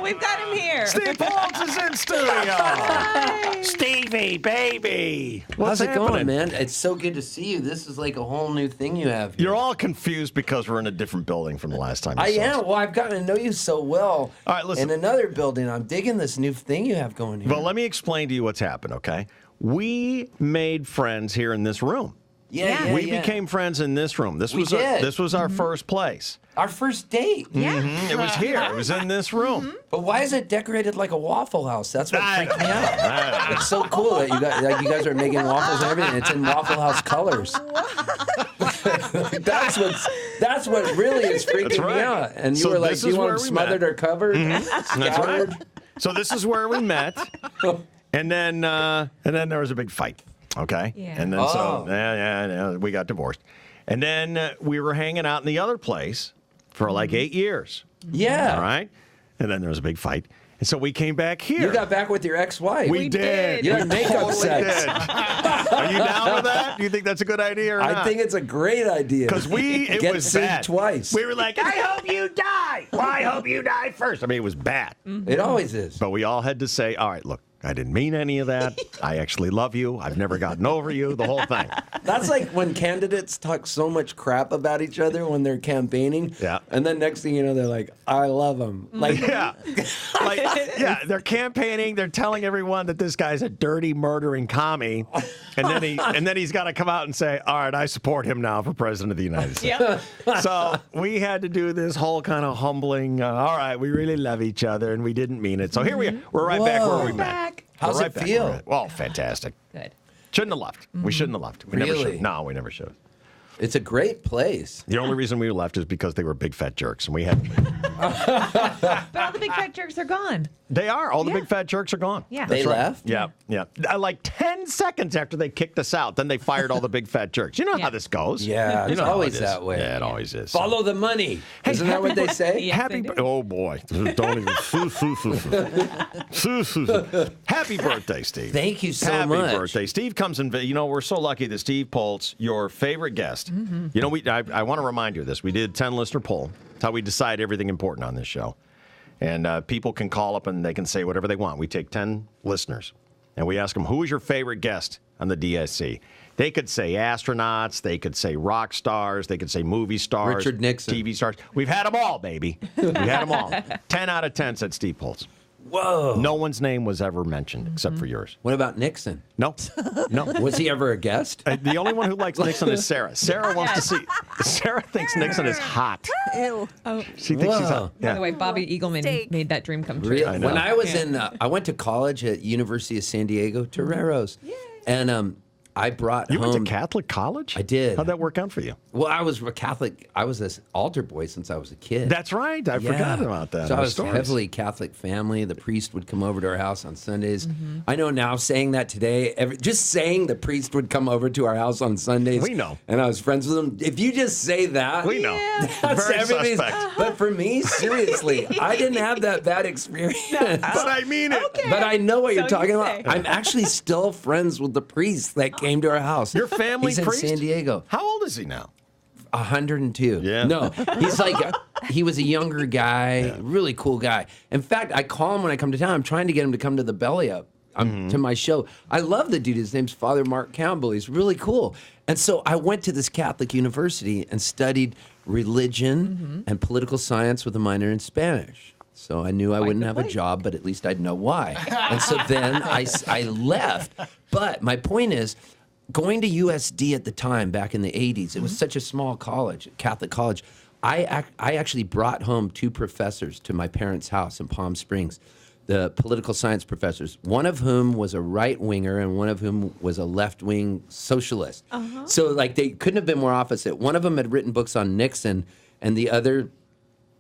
We've got him here. Steve Poltz is in studio. Stevie, baby. What's How's it going, happening? man? It's so good to see you. This is like a whole new thing you have here. You're all confused because we're in a different building from the last time you I saw us. am. Well, I've gotten to know you so well. All right, listen. In another building, I'm digging this new thing you have going here. Well, let me explain to you what's happened, okay? We made friends here in this room. yeah. We became friends in this room. This We was did. this was our first place. Our first date. Yeah. It was here. It was in this room. But why is it decorated like a Waffle House? That's what freaked me out. It's so cool that you guys are making waffles and everything. It's in Waffle House colors. That's what really is freaking me out. And you So were like, this do you is want where them we smothered met. or covered? That's right. So this is where we met, and then there was a big fight. Okay. Yeah. And then we got divorced, and then we were hanging out in the other place for like 8 years. Yeah. All right. And then there was a big fight, and so we came back here. You got back with your ex-wife. We did. You had makeup Totally sex. did. Are you down with that? Do you think that's a good idea or not? I think it's a great idea. Because it Get was sued bad. twice. We were like, I hope you die. Well, I hope you die first. I mean, it was bad. It always is. But we all had to say, all right, look, I didn't mean any of that. I actually love you. I've never gotten over you, the whole thing. That's like when candidates talk so much crap about each other when they're campaigning. Yeah. And then next thing you know, they're like, I love him. Like, Yeah. They're campaigning. They're telling everyone that this guy's a dirty, murdering commie. And then he's got to come out and say, all right, I support him now for president of the United States. Yep. So we had to do this whole kind of humbling, all right, we really love each other, and we didn't mean it. So here we are. We're right back where we met. Back. how's We're right it back feel? where we met. Well, fantastic. Good. Shouldn't have left. We shouldn't have left. We never Really? should. No, we never should have. It's a great place. The only reason we left is because they were big fat jerks, and we had. But all the big fat jerks are gone. They are. All the Yeah. big fat jerks are gone. Yeah. They That's right. left? Yeah, yeah. Like 10 seconds after they kicked us out, then they fired all the big fat jerks. You know how Yeah. this goes. Yeah, You it's know how always it is. that way. Yeah, it always is. Follow the money. Hey, Isn't that what they say? Yeah. Happy, they do. oh boy, don't even. Happy birthday, Steve. Thank you so Happy much. birthday, Steve. Comes in. You know, we're so lucky that Steve Poltz, your favorite guest. You know, I want to remind you of this. We did 10 listener poll. It's how we decide everything important on this show. And people can call up and they can say whatever they want. We take 10 listeners and we ask them, who is your favorite guest on the DSC? They could say astronauts. They could say rock stars. They could say movie stars. Richard Nixon. TV stars. We've had them all, baby. We've had them all. 10 out of 10 said Steve Poltz. Whoa. No one's name was ever mentioned except for yours. What about Nixon? No. No. Was he ever a guest? The only one who likes Nixon is Sarah. Sarah wants to see. Sarah thinks Nixon is hot. Ew. Oh, She thinks she's Whoa. hot. by the Yeah. way, Bobby Eagleman Steak. made that dream come true. Really? I know. When I was I went to college at University of San Diego, Toreros. And I brought You home. went to Catholic college? I did. How'd that work out for you? Well, I was a Catholic. I was an altar boy since I was a kid. That's right. I forgot about that. So I Those was stories. heavily Catholic family. The priest would come over to our house on Sundays. I know now saying that today, just saying the priest would come over to our house on Sundays. We know. And I was friends with him. If you just say that. We know. That's Very everybody's. suspect. But for me, seriously, I didn't have that bad experience. But I mean it. But I know what you're So talking you about. say. I'm actually still friends with the priest that came to our house. Your family He's priest? in San Diego. How old is he now? 102. Yeah. No, he's like, he was a younger guy, really cool guy. In fact, I call him when I come to town. I'm trying to get him to come to the Belly Up to my show. I love the dude. His name's Father Mark Campbell. He's really cool. And so I went to this Catholic university and studied religion and political science with a minor in Spanish. So I knew I wouldn't have a job, but at least I'd know why. And so then I left. But my point is, going to USD at the time, back in the 80s, it was such a small college, Catholic college. I actually brought home 2 professors to my parents' house in Palm Springs, the political science professors, one of whom was a right-winger and one of whom was a left-wing socialist. So, like, they couldn't have been more opposite. One of them had written books on Nixon, and the other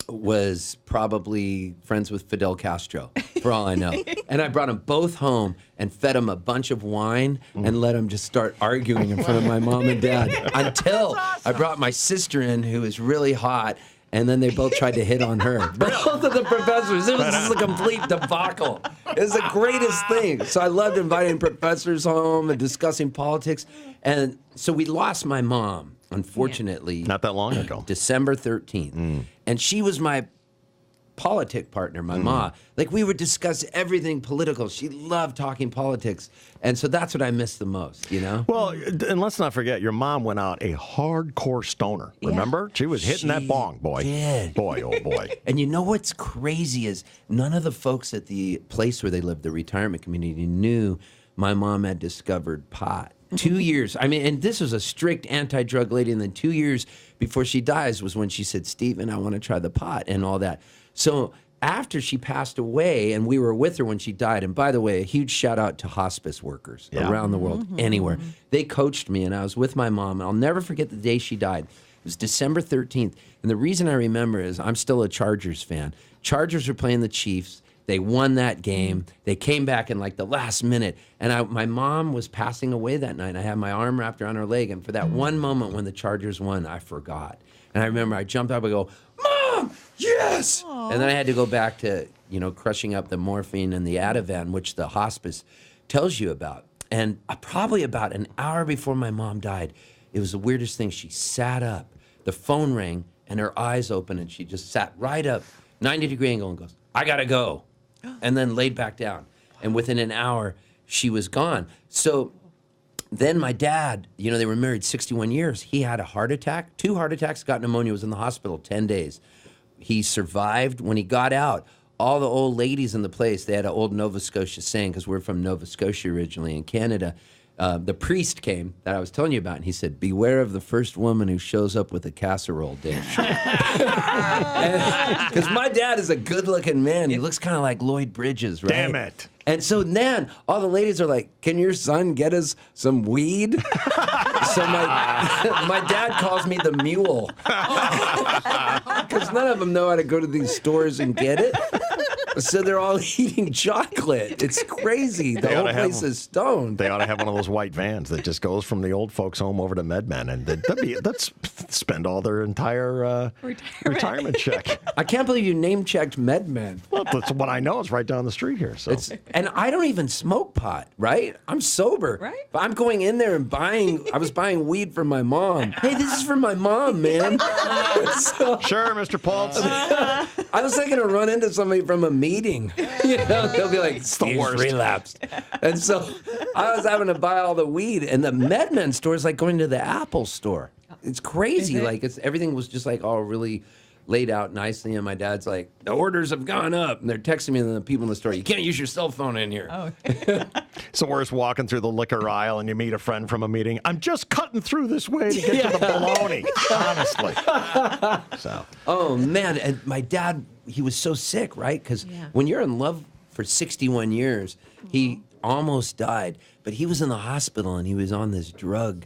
was probably friends with Fidel Castro, for all I know. And I brought them both home and fed them a bunch of wine and let them just start arguing in front of my mom and dad until I brought my sister in, who is really hot, and then they both tried to hit on her. Both of the professors. It was just a complete debacle. It was the greatest thing. So I loved inviting professors home and discussing politics. And so we lost my mom, unfortunately. Not that long ago. December 13th. And she was my politic partner, my ma. Like, we would discuss everything political. She loved talking politics. And so that's what I miss the most, you know? Well, and let's not forget, your mom went out a hardcore stoner. Remember? She was hitting that bong, boy. Did. Boy, oh boy. And you know what's crazy is none of the folks at the place where they lived, the retirement community, knew my mom had discovered pot. 2 years. I mean, and this was a strict anti-drug lady. And then 2 years before she dies was when she said, Stephen, I want to try the pot and all that. So after she passed away, and we were with her when she died, and by the way, a huge shout out to hospice workers around the world, anywhere. They coached me, and I was with my mom. And I'll never forget the day she died. It was December 13th. And the reason I remember is I'm still a Chargers fan. Chargers were playing the Chiefs. They won that game. They came back in like the last minute. And my mom was passing away that night. I had my arm wrapped around her leg. And for that one moment when the Chargers won, I forgot. And I remember I jumped up and go, Mom, yes! Aww. And then I had to go back to, crushing up the morphine and the Ativan, which the hospice tells you about. And probably about an hour before my mom died, it was the weirdest thing. She sat up, the phone rang, and her eyes opened, and she just sat right up, 90-degree angle, and goes, I gotta go. And then laid back down. And within an hour, she was gone. So then my dad, they were married 61 years. He had a heart attack, 2 heart attacks, got pneumonia, was in the hospital 10 days. He survived. When he got out, all the old ladies in the place, they had an old Nova Scotia saying, because we're from Nova Scotia originally in Canada. The priest came that I was telling you about, and he said, beware of the first woman who shows up with a casserole dish. Because my dad is a good-looking man. He looks kind of like Lloyd Bridges, right? Damn it. And so then all the ladies are like, can your son get us some weed? So my dad calls me the mule. Because none of them know how to go to these stores and get it. So they're all eating chocolate. It's crazy. The whole place is stoned. They ought to have one of those white vans that just goes from the old folks' home over to MedMen, and let's spend all their entire retirement check. I can't believe you name-checked MedMen. Well, that's what I know. It's right down the street here. So. And I don't even smoke pot, right? I'm sober. Right. But I'm going in there and I was buying weed for my mom. Hey, this is for my mom, man. So, sure, Mr. Poltz. I was thinking to run into somebody from a meeting. They'll be like, the worst. Relapsed. And so I was having to buy all the weed. And the MedMen store is like going to the Apple store. It's crazy. Like everything was just like all really laid out nicely. And my dad's like, the orders have gone up. And they're texting me, and the people in the store, you can't use your cell phone in here. Oh. So we're just walking through the liquor aisle, and you meet a friend from a meeting. I'm just cutting through this way to get to the bologna, honestly. So. Oh, man. And my dad, he was so sick, right? Because when you're in love for 61 years, he almost died. But he was in the hospital, and he was on this drug,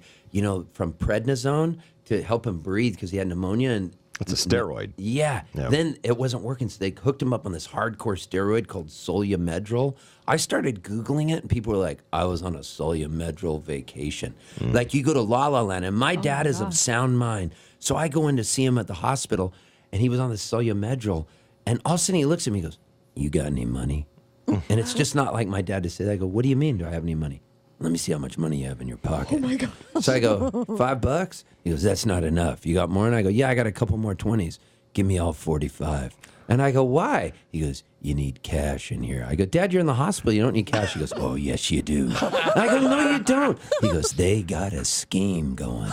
from prednisone to help him breathe because he had pneumonia. And it's a steroid. Yeah. Then it wasn't working, so they hooked him up on this hardcore steroid called Solumedrol. I started Googling it, and people were like, I was on a Solumedrol vacation. Like, you go to La La Land, and my dad is of sound mind. So I go in to see him at the hospital, and he was on the Solumedrol. And all of a sudden, he looks at me and goes, you got any money? And it's just not like my dad to say that. I go, what do you mean, do I have any money? Let me see how much money you have in your pocket. Oh, my God. So I go, $5? He goes, that's not enough. You got more? And I go, yeah, I got a couple more 20s. Give me all 45. And I go, why? He goes, you need cash in here. I go, Dad, you're in the hospital. You don't need cash. He goes, oh, yes, you do. And I go, no, you don't. He goes, they got a scheme going.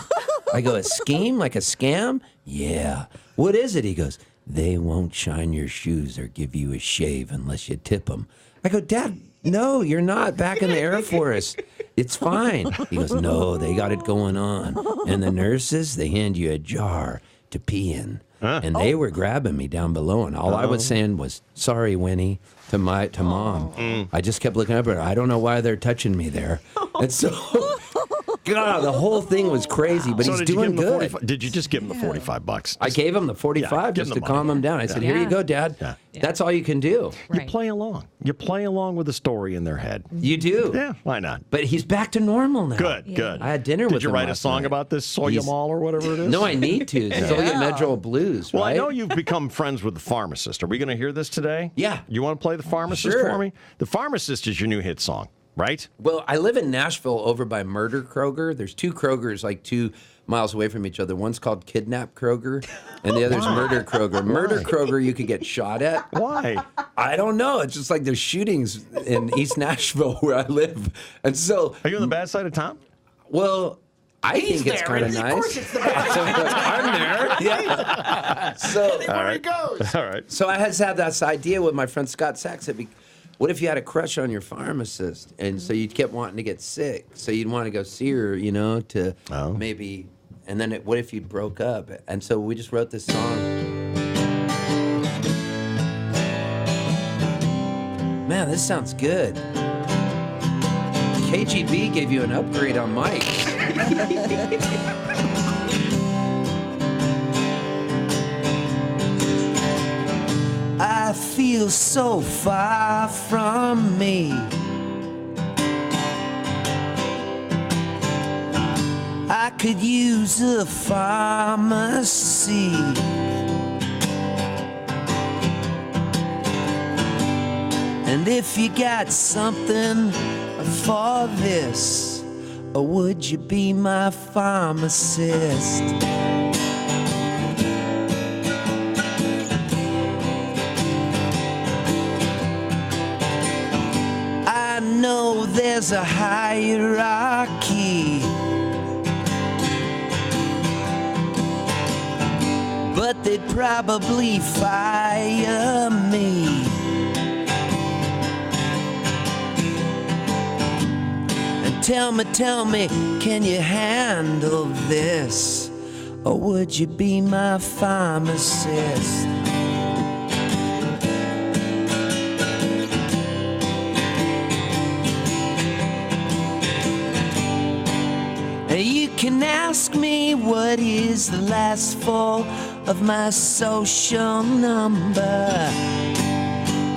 I go, a scheme? Like a scam? Yeah. What is it? He goes, they won't shine your shoes or give you a shave unless you tip them. I go, Dad, no, you're not back in the Air Force. It's fine. He goes, no, they got it going on. And the nurses, they hand you a jar to pee in. And they were grabbing me down below. And all I was saying was, sorry, Winnie, to Mom. I just kept looking up at her. I don't know why they're touching me there. And so, God, the whole thing was crazy, but he's doing good. Did you just give him the $45? I gave him the 45 just to calm him down. I said, here you go, Dad. Yeah. That's all you can do. You play along. You play along with the story in their head. You do. Yeah, why not? But he's back to normal now. Good. I had dinner with him. Did you write a song about this Soyamol or whatever it is? No, I need to. Solumedrol Blues, right? Well, I know you've become friends with the Pharmacist. Are we going to hear this today? Yeah. You want to play the Pharmacist for me? The Pharmacist is your new hit song. right? Well, I live in Nashville over by Murder Kroger. There's 2 Krogers like 2 miles away from each other. One's called Kidnap Kroger, and the other's Murder Kroger. Murder Kroger you could get shot at. Why? I don't know. It's just like there's shootings in East Nashville where I live. And so, Are you on the bad side of town? well, I think it's kind of nice. I'm there. Yeah. So, There he goes. All right. so I just had this idea with my friend Scott Sachs. What if you had a crush on your pharmacist, and so you kept wanting to get sick, so you'd want to go see her, to maybe, and then what if you broke up? And so we just wrote this song. Man, this sounds good. KGB gave you an upgrade on mics. I feel so far from me. I could use a pharmacy. And if you got something for this, or would you be my pharmacist? I know there's a hierarchy, but they'd probably fire me. And tell me, can you handle this? Or would you be my pharmacist? You can ask me what is the last four of my social number.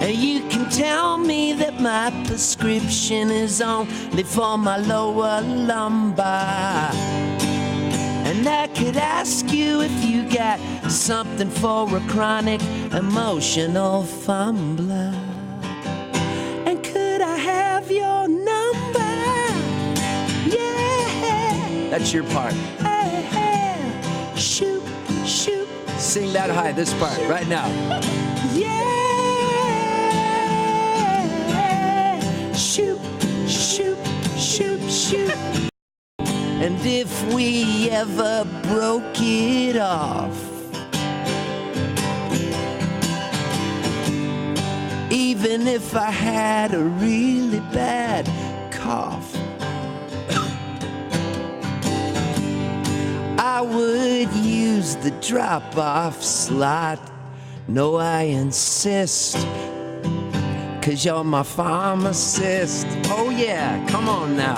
You can tell me that my prescription is only for my lower lumbar. And I could ask you if you got something for a chronic emotional fumbler. And could I have your number? Yeah, that's your part. Hey, hey, shoop, shoop. Sing that high, this part, right now. Yeah, shoop, shoop, shoop, shoop. And if we ever broke it off, even if I had a really bad cough, I would use the drop-off slot. No, I insist, 'cause you're my pharmacist. Oh yeah, come on now.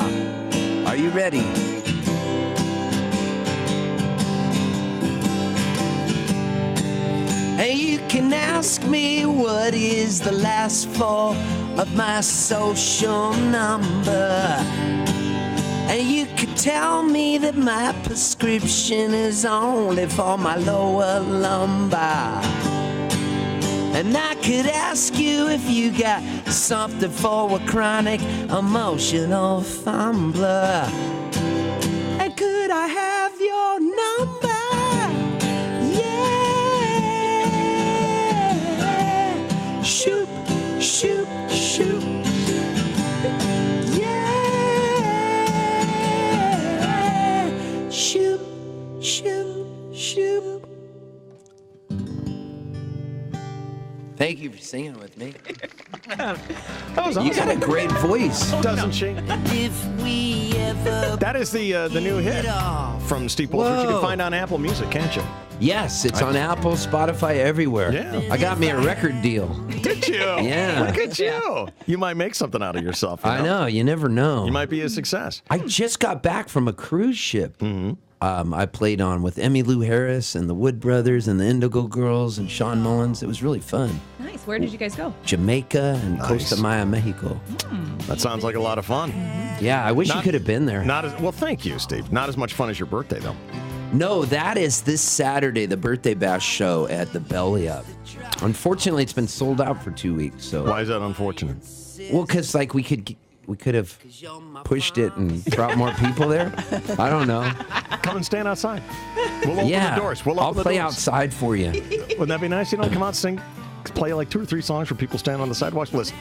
Are you ready? And you can ask me what is the last four of my social number. And you could tell me that my prescription is only for my lower lumbar. And I could ask you if you got something for a chronic emotional fumbler. And could I have your number? Yeah. Shoop, shoop, shoop. Shoop, shoop, shoop. Thank you for singing with me. That was awesome. You got a great voice. Doesn't she? If we ever That is the new hit from Steve Poltz, which you can find on Apple Music, can't you? Yes, it's on Apple, Spotify, everywhere. Yeah. I got me a record deal. Did you? Yeah. Look at you. You might make something out of yourself. I know, you never know. You might be a success. I just got back from a cruise ship. Mm-hmm. I played on with Emmylou Harris and the Wood Brothers and the Indigo Girls and Sean Mullins. It was really fun. Nice. Where did you guys go? Jamaica and Costa Maya, Mexico. That sounds like a lot of fun. Yeah, I wish you could have been there. Well, thank you, Steve. Not as much fun as your birthday, though. No, that is this Saturday, the Birthday Bash show at the Belly Up. Unfortunately, it's been sold out for 2 weeks. So Why is that unfortunate? well, because like we could we could have pushed it and brought more people there. I don't know. Come and stand outside. We'll open the doors. We'll I'll open the play doors. outside for you. Wouldn't that be nice? You know, come out, sing, play like 2 or 3 songs for people standing on the sidewalks. Listen,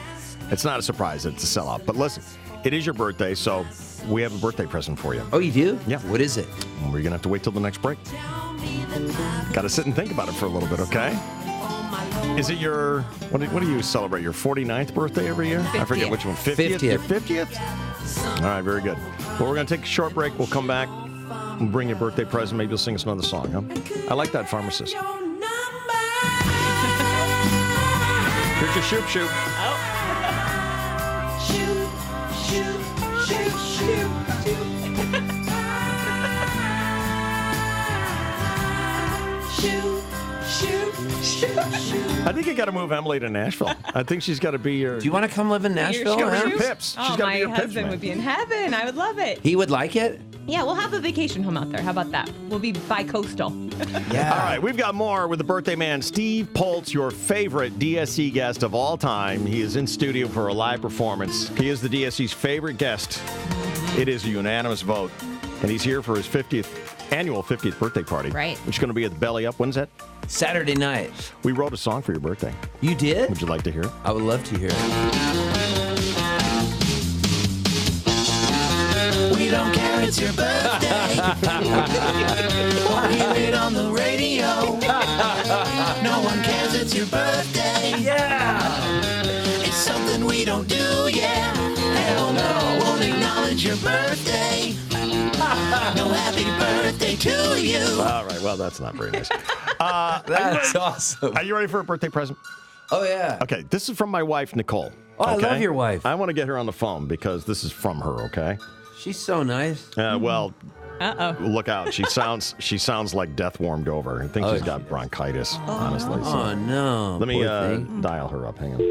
it's not a surprise that it's a sellout. But listen, it is your birthday, so we have a birthday present for you. Oh, you do? Yeah. What is it? We're going to have to wait till the next break. Got to sit and think about it for a little bit, okay? Is it your, what do you celebrate, your 49th birthday every year? I forget which one. 50th? 50th. Your 50th? All right, very good. Well, we're going to take a short break. We'll come back. We'll bring you a birthday present. Maybe you'll sing us another song, huh? I like that, Pharmacist. Here's your Shoop Shoop. I think you got to move Emily to Nashville. I think she's got to be your. Do you want to come live in Nashville? Shoop huh? Shoop? Pips. Oh, She's got to be my your Pips, husband man. would be in heaven. I would love it. He would like it? Yeah, we'll have a vacation home out there. How about that? We'll be bi-coastal. Yeah. All right, we've got more with the birthday man, Steve Poltz, your favorite DSC guest of all time. He is in studio for a live performance. He is the DSC's favorite guest. It is a unanimous vote. And he's here for his annual 50th birthday party. Right. Which is going to be at the Belly Up. When's that? Saturday night. We wrote a song for your birthday. You did? Would you like to hear it? I would love to hear it. We don't care, it's your birthday. We'll hear it on the radio. No one cares, it's your birthday. Yeah. It's something we don't do, yeah. Hell no, won't acknowledge your birthday. No happy birthday to you. All right, well, that's not very nice. That's awesome. Are you ready for a birthday present? Oh, yeah. Okay, this is from my wife, Nicole. Oh, I okay? love your wife. I want to get her on the phone because this is from her, okay? She's so nice. Well, Uh-oh. look out. She sounds like death warmed over. I think she's got bronchitis, honestly. So Oh, no. let me Poor thing. dial her up. Hang on.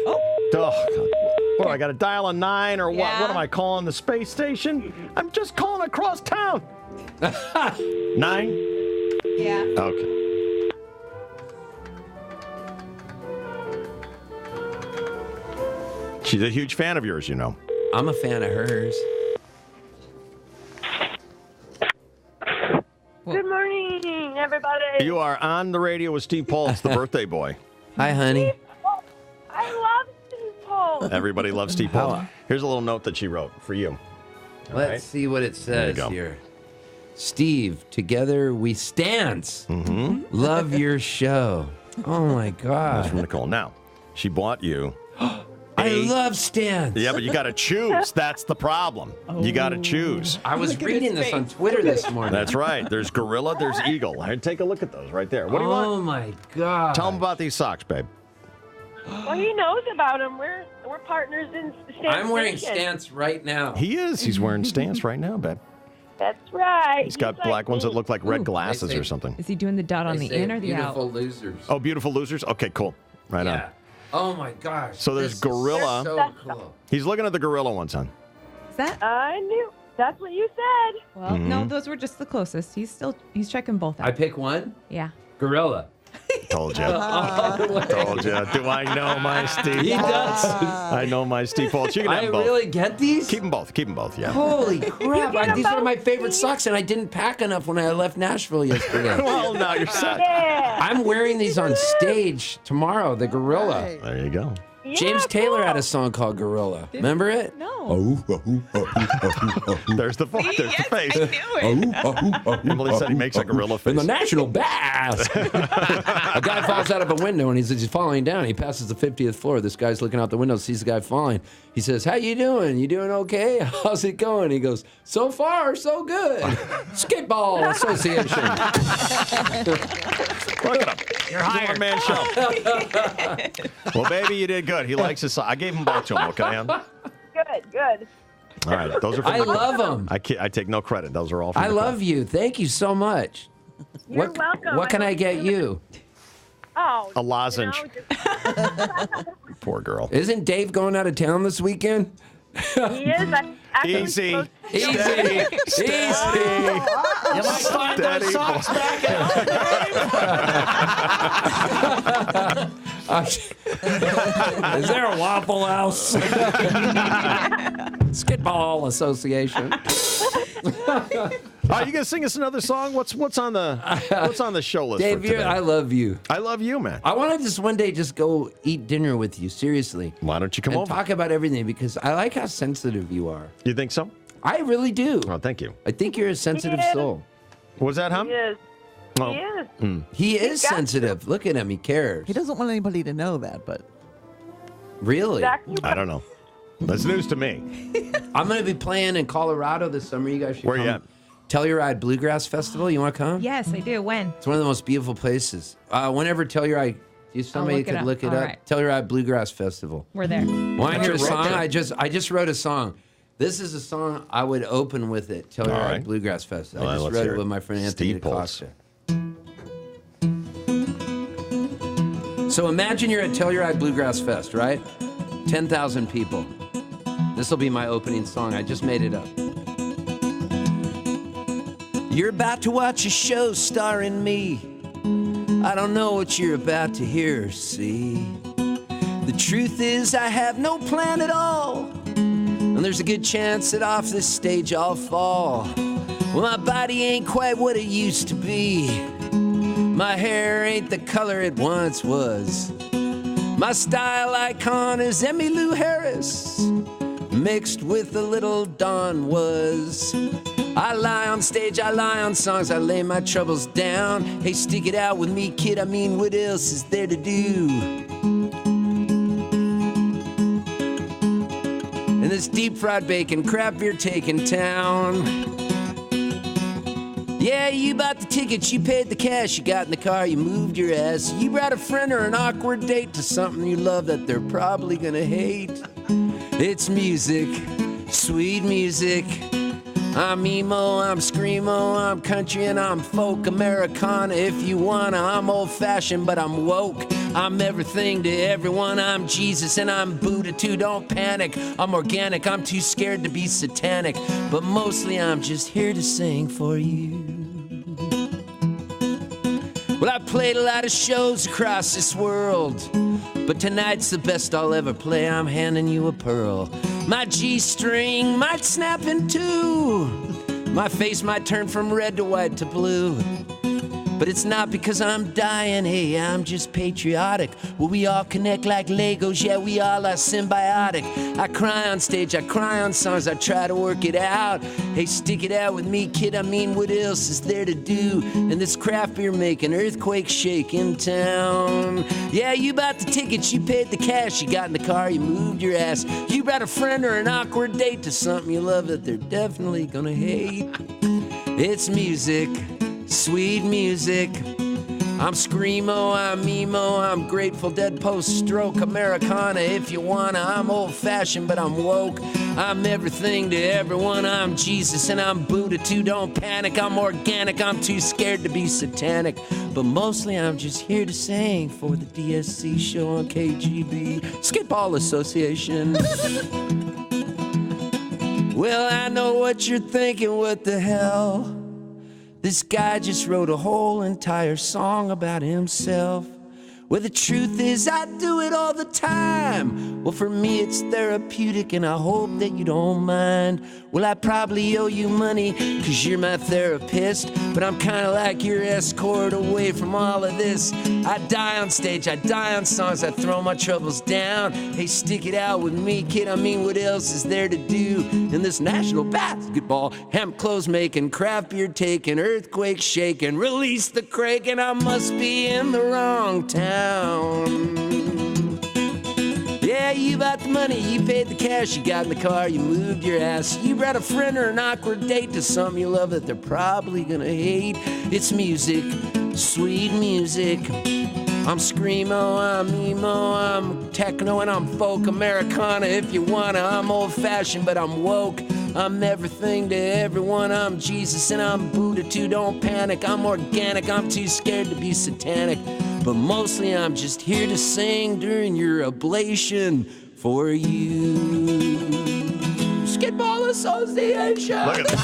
Oh, God. What, I got to dial a 9 or what? Yeah. What am I calling the space station? I'm just calling across town. 9? Yeah. Okay. She's a huge fan of yours, you know. I'm a fan of hers. Good morning, everybody. You are on the radio with Steve Poltz, the birthday boy. Hi, honey. I love Steve Poltz. Everybody loves Steve Poltz. Here's a little note that she wrote for you. Let's right. see what it There you says go. here. Steve, together we stands. Love your show. Oh, my That's God. from Nicole. Now, she bought you. I love stands. Yeah, but you got to choose. That's the problem. You got to choose. I was reading this on Twitter this morning. That's right. There's gorilla, there's eagle. Hey, take a look at those right there. What do you want? Oh, my God. Tell them about these socks, babe. Well, he knows about him. We're partners in Stance. I'm wearing Nation. stance right now. He is. He's wearing stance right now, babe. That's right. He's got like black ones that me. look like red Ooh, glasses I see. or something. Is he doing the dot on They the say in or the out? beautiful losers. Oh, beautiful losers? Okay, cool. Right yeah. on. Oh, my gosh. So there's This is gorilla. So cool. He's looking at the gorilla one, son. Is that? I knew. That's what you said. Well, no, those were just the closest. He's checking both out. I pick one. Yeah. Gorilla. Told you. All the way. Told you. Do I know my Steve? He does. I know my Steve Poltz. You can have I them both. really get these? Keep them both. Keep them both, yeah. Holy crap. get These are them my both, favorite Steve? socks, and I didn't pack enough when I left Nashville yesterday. Well, now you're set. Yeah. I'm wearing these on stage tomorrow, the Gorilla. There you go. James Yeah, Taylor cool. had a song called Gorilla. Remember it? No. There's the voice. There's the face. I knew it. Emily said he makes a gorilla In the face. National Bass. A guy falls out of a window and he's falling down. He passes the 50th floor. This guy's looking out the window, sees the guy falling. He says, "How you doing? You doing okay? How's it going?" He goes, "So far, so good." Skateball Association. Look at him. You're hired. One-man show. Well, baby, you did good. He likes his socks. I gave them both to him, okay? Good. All right. Those are from I love them. I take no credit. Those are all from I Nicole. love you. Thank you so much. You're welcome. What can I hope get you? Oh, A lozenge. just- Poor girl. Isn't Dave going out of town this weekend? he is. Easy. Easy. Steady. Easy. You might find those socks back Is there a Waffle House? Skidball Association. You gonna sing us another song? What's on the show list? Dave, for today? I love you. I love you, man. I want to just one day just go eat dinner with you, seriously. Why don't you come and over? talk about everything, because I like how sensitive you are. You think so? I really do. Oh, thank you. I think you're a sensitive soul. Was that him? He is. Oh. He is. He is sensitive. Look at him. He cares. He doesn't want anybody to know that, but Really? Exactly. I don't know. That's news to me. I'm going to be playing in Colorado this summer. You guys should Where come. you at? Telluride Bluegrass Festival. You want to come? Yes, I do. When? It's one of the most beautiful places. Whenever Telluride, if somebody look it could up. look it All up. right. Telluride Bluegrass Festival. We're there. Want to hear a Right song? there. I just wrote a song. This is a song I would open with at Telluride All right. Bluegrass Festival. All I right, just let's wrote hear it it. with my friend Anthony Steve Poltz. DaCosta. So imagine you're at Telluride Bluegrass Fest, right? 10,000 people. This will be my opening song. I just made it up. You're about to watch a show starring me. I don't know what you're about to hear or see. The truth is I have no plan at all, and there's a good chance that off this stage I'll fall. Well, my body ain't quite what it used to be. My hair ain't the color it once was. My style icon is Emmylou Harris, mixed with a little Don Was. I lie on stage, I lie on songs, I lay my troubles down. Hey, stick it out with me, kid, I mean, what else is there to do? And this deep fried bacon, crap beer taking town. Yeah, you bought the tickets, you paid the cash, you got in the car, you moved your ass. You brought a friend or an awkward date to something you love that they're probably gonna hate. It's music, sweet music. I'm emo, I'm screamo, I'm country, and I'm folk Americana. If you wanna, I'm old-fashioned, but I'm woke. I'm everything to everyone. I'm Jesus and I'm Buddha too. Don't panic. I'm organic. I'm too scared to be satanic. But mostly I'm just here to sing for you. Well, I've played a lot of shows across this world, but tonight's the best I'll ever play. I'm handing you a pearl. My G-string might snap in two. My face might turn from red to white to blue. But it's not because I'm dying, hey, I'm just patriotic. Well, we all connect like Legos, yeah, we all are symbiotic. I cry on stage, I cry on songs, I try to work it out. Hey, stick it out with me, kid, I mean, what else is there to do? And this craft beer making earthquake shake in town. Yeah, you bought the tickets, you paid the cash, you got in the car, you moved your ass. You brought a friend or an awkward date to something you love that they're definitely gonna hate. It's music. Sweet music. I'm screamo, I'm emo, I'm Grateful Dead post-stroke Americana. If you wanna, I'm old-fashioned, but I'm woke. I'm everything to everyone. I'm Jesus and I'm Buddha too. Don't panic. I'm organic. I'm too scared to be satanic. But mostly I'm just here to sing for the DSC Show on KGB. Skidball Association. Well, I know what you're thinking. What the hell? This guy just wrote a whole entire song about himself. Well, the truth is I do it all the time. Well, for me it's therapeutic and I hope that you don't mind. Well, I probably owe you money cause you're my therapist, but I'm kinda like your escort away from all of this. I die on stage, I die on songs, I throw my troubles down. Hey, stick it out with me, kid, I mean, what else is there to do? In this national basketball, hemp clothes making, craft beer taking, earthquake shaking, release the crake, and I must be in the wrong town. Yeah, you bought the money, you paid the cash, you got in the car, you moved your ass. You brought a friend or an awkward date to something you love that they're probably gonna hate. It's music, sweet music. I'm screamo, I'm emo, I'm techno, and I'm folk Americana. If you wanna, I'm old-fashioned, but I'm woke. I'm everything to everyone. I'm Jesus and I'm Buddha too. Don't panic. I'm organic. I'm too scared to be satanic. But mostly I'm just here to sing during your ablation for you. Skidball Association. Look at that.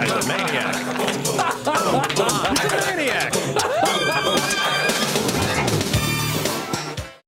He's a maniac. He's a maniac.